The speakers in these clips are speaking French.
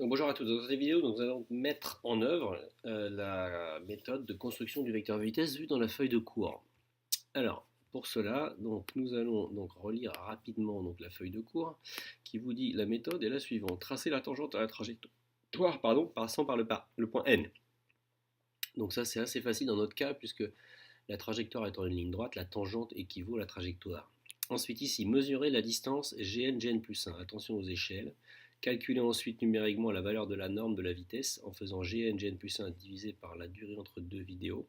Donc, bonjour à tous, dans cette vidéo nous allons mettre en œuvre la méthode de construction du vecteur vitesse vue dans la feuille de cours. Alors, pour cela, nous allons relire rapidement la feuille de cours qui vous dit la méthode est la suivante. Tracer la tangente à la trajectoire passant par le point N. Donc ça c'est assez facile dans notre cas puisque la trajectoire étant une ligne droite, la tangente équivaut à la trajectoire. Ensuite ici, mesurer la distance Gn plus 1. Attention aux échelles. Calculer ensuite numériquement la valeur de la norme de la vitesse en faisant Gn plus 1 divisé par la durée entre deux vidéos.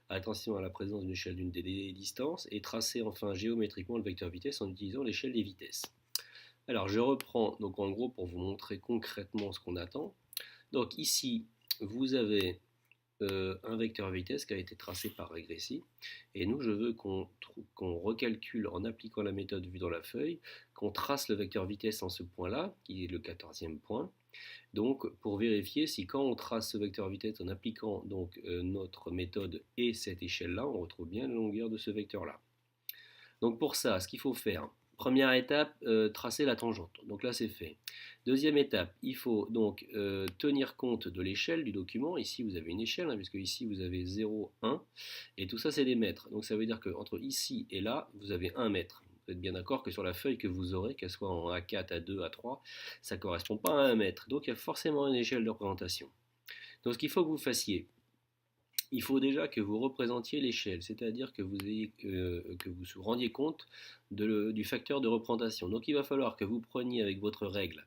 Attention à la présence d'une échelle d'une des distances. Et tracer enfin géométriquement le vecteur vitesse en utilisant l'échelle des vitesses. Alors je reprends donc en gros pour vous montrer concrètement ce qu'on attend. Donc ici, vous avez un vecteur vitesse qui a été tracé par régressie. Et nous, je veux qu'on recalcule en appliquant la méthode vue dans la feuille, qu'on trace le vecteur vitesse en ce point-là, qui est le 14e point. Donc, pour vérifier si quand on trace ce vecteur vitesse en appliquant notre méthode et cette échelle-là, on retrouve bien la longueur de ce vecteur-là. Donc pour ça, ce qu'il faut faire, première étape, tracer la tangente. Donc là, c'est fait. Deuxième étape, il faut donc tenir compte de l'échelle du document. Ici, vous avez une échelle, puisque ici, vous avez 0, 1. Et tout ça, c'est des mètres. Donc ça veut dire qu'entre ici et là, vous avez 1 mètre. Vous êtes bien d'accord que sur la feuille que vous aurez, qu'elle soit en A4, A2, A3, ça ne correspond pas à 1 mètre. Donc il y a forcément une échelle de représentation. Donc ce qu'il faut que vous fassiez, il faut déjà que vous représentiez l'échelle, c'est-à-dire que vous vous rendiez compte du facteur de représentation. Donc il va falloir que vous preniez avec votre règle,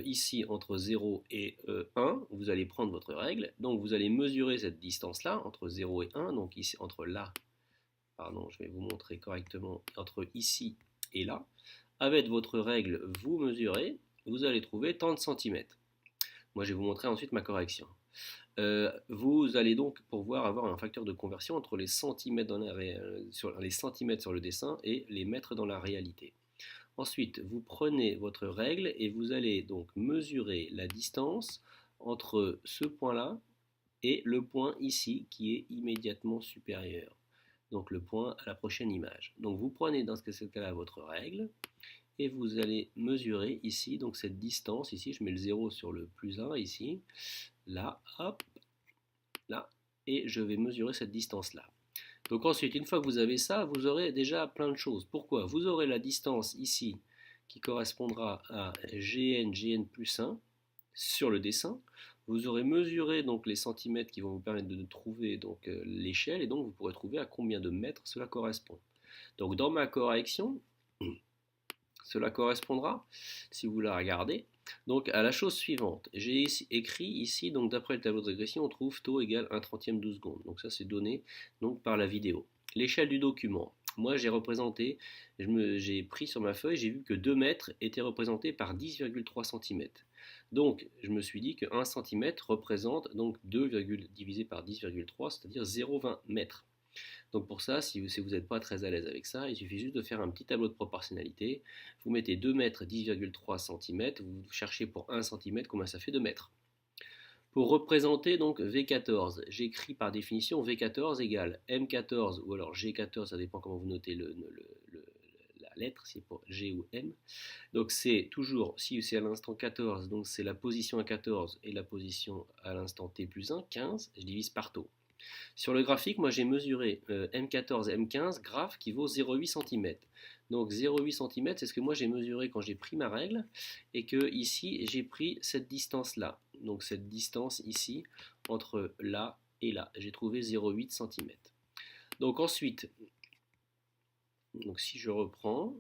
ici entre 0 et 1, vous allez prendre votre règle, donc vous allez mesurer cette distance-là, entre 0 et 1, donc ici entre là, pardon, je vais vous montrer correctement, entre ici et là. Avec votre règle, vous mesurez, vous allez trouver tant de centimètres. Moi je vais vous montrer ensuite ma correction. Vous allez donc pouvoir avoir un facteur de conversion entre les centimètres, les centimètres sur le dessin et les mètres dans la réalité. Ensuite, vous prenez votre règle et vous allez donc mesurer la distance entre ce point-là et le point ici qui est immédiatement supérieur. Donc le point à la prochaine image. Donc vous prenez dans ce cas-là votre règle et vous allez mesurer ici donc cette distance. Ici, je mets le 0 sur le plus 1 ici. Là, hop, là, et je vais mesurer cette distance-là. Donc ensuite, une fois que vous avez ça, vous aurez déjà plein de choses. Pourquoi? Vous aurez la distance ici qui correspondra à Gn plus 1 sur le dessin. Vous aurez mesuré donc les centimètres qui vont vous permettre de trouver l'échelle et donc vous pourrez trouver à combien de mètres cela correspond. Donc dans ma correction, cela correspondra, si vous la regardez, donc à la chose suivante. J'ai écrit ici, donc d'après le tableau de régression, on trouve taux égale 1/30 de seconde. Donc ça c'est donné donc, par la vidéo. L'échelle du document. Moi j'ai représenté, j'ai pris sur ma feuille, j'ai vu que 2 mètres étaient représentés par 10,3 cm. Donc je me suis dit que 1 cm représente donc 2, divisé par 10,3, c'est-à-dire 0,20 mètres. Donc pour ça, si vous n'êtes pas très à l'aise avec ça, il suffit juste de faire un petit tableau de proportionnalité. Vous mettez 2 mètres 10,3 cm, vous cherchez pour 1 cm combien ça fait 2 mètres. Pour représenter donc V14, j'écris par définition V14 égale M14 ou alors G14, ça dépend comment vous notez la lettre, si c'est pour G ou M. Donc c'est toujours, si c'est à l'instant 14, donc c'est la position à 14 et la position à l'instant T plus 1, 15, je divise par taux. Sur le graphique, moi j'ai mesuré M14, M15, graphe qui vaut 0,8 cm. Donc 0,8 cm, c'est ce que moi j'ai mesuré quand j'ai pris ma règle, et que ici j'ai pris cette distance-là. Donc cette distance ici, entre là et là. J'ai trouvé 0,8 cm. Donc ensuite, donc si je reprends,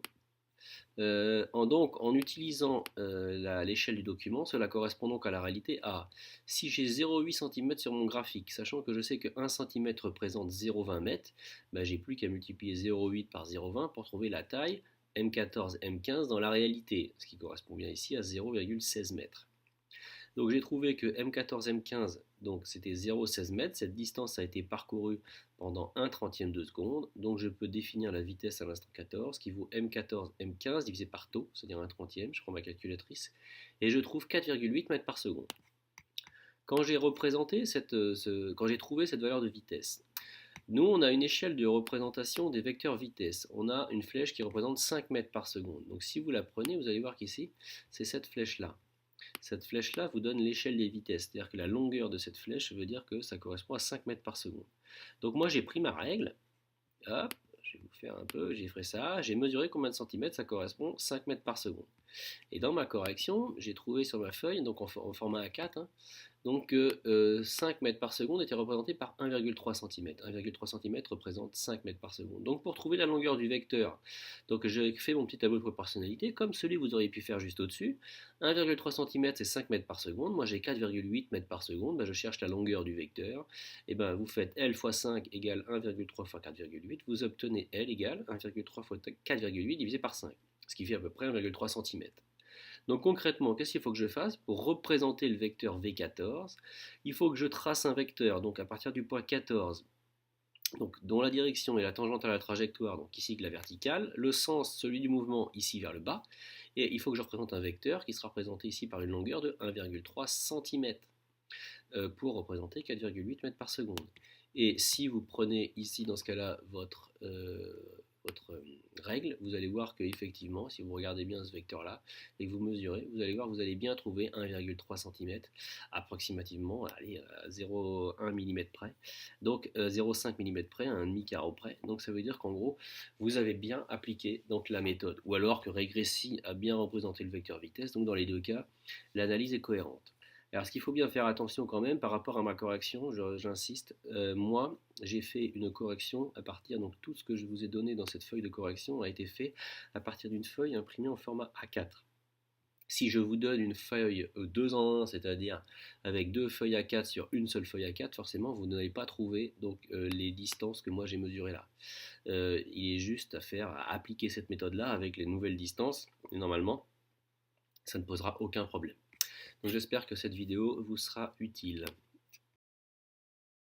en utilisant l'échelle du document, cela correspond donc à la réalité A. Si j'ai 0,8 cm sur mon graphique, sachant que je sais que 1 cm représente 0,20 m, ben j'ai plus qu'à multiplier 0,8 par 0,20 pour trouver la taille M14, M15 dans la réalité, ce qui correspond bien ici à 0,16 m. Donc j'ai trouvé que M14, M15, donc c'était 0,16 m. Cette distance a été parcourue pendant 1/30 de seconde. Donc je peux définir la vitesse à l'instant 14 qui vaut M14, M15 divisé par taux, c'est-à-dire 1/30. Je prends ma calculatrice et je trouve 4,8 mètres par seconde. Quand j'ai quand j'ai trouvé cette valeur de vitesse, nous on a une échelle de représentation des vecteurs vitesse. On a une flèche qui représente 5 mètres par seconde. Donc si vous la prenez, vous allez voir qu'ici, c'est cette flèche-là. cette flèche-là vous donne l'échelle des vitesses. C'est-à-dire que la longueur de cette flèche veut dire que ça correspond à 5 mètres par seconde. Donc moi j'ai pris ma règle, hop, je vais vous faire un peu, j'ai fait ça, j'ai mesuré combien de centimètres ça correspond, 5 mètres par seconde. Et dans ma correction, j'ai trouvé sur ma feuille, donc en format A4, hein, donc 5 mètres par seconde était représenté par 1,3 cm. 1,3 cm représente 5 mètres par seconde. Donc pour trouver la longueur du vecteur, donc j'ai fait mon petit tableau de proportionnalité, comme celui que vous auriez pu faire juste au-dessus. 1,3 cm c'est 5 mètres par seconde, moi j'ai 4,8 mètres par seconde, ben, je cherche la longueur du vecteur. Et ben vous faites L fois 5 égale 1,3 fois 4,8, vous obtenez L égale 1,3 fois 4,8 divisé par 5, ce qui fait à peu près 1,3 cm. Donc concrètement, qu'est-ce qu'il faut que je fasse pour représenter le vecteur V14? Il faut que je trace un vecteur, donc à partir du point 14, donc, dont la direction est la tangente à la trajectoire, donc ici que la verticale, le sens, celui du mouvement, ici vers le bas, et il faut que je représente un vecteur qui sera représenté ici par une longueur de 1,3 cm pour représenter 4,8 mètres par seconde. Et si vous prenez ici, dans ce cas-là, votre règle, vous allez voir qu'effectivement, si vous regardez bien ce vecteur-là et que vous mesurez, vous allez voir que vous allez bien trouver 1,3 cm, approximativement, allez, à 0,1 mm près, donc 0,5 mm près, un demi-carreau près. Donc ça veut dire qu'en gros, vous avez bien appliqué donc, la méthode, ou alors que Régressi a bien représenté le vecteur vitesse, donc dans les deux cas, l'analyse est cohérente. Alors, ce qu'il faut bien faire attention quand même par rapport à ma correction, j'insiste, moi, j'ai fait une correction à partir, donc tout ce que je vous ai donné dans cette feuille de correction a été fait à partir d'une feuille imprimée en format A4. Si je vous donne une feuille 2 en 1, c'est-à-dire avec deux feuilles A4 sur une seule feuille A4, forcément vous n'allez pas trouver donc, les distances que moi j'ai mesurées là. Il est juste à appliquer cette méthode-là avec les nouvelles distances, et normalement, ça ne posera aucun problème. Donc j'espère que cette vidéo vous sera utile.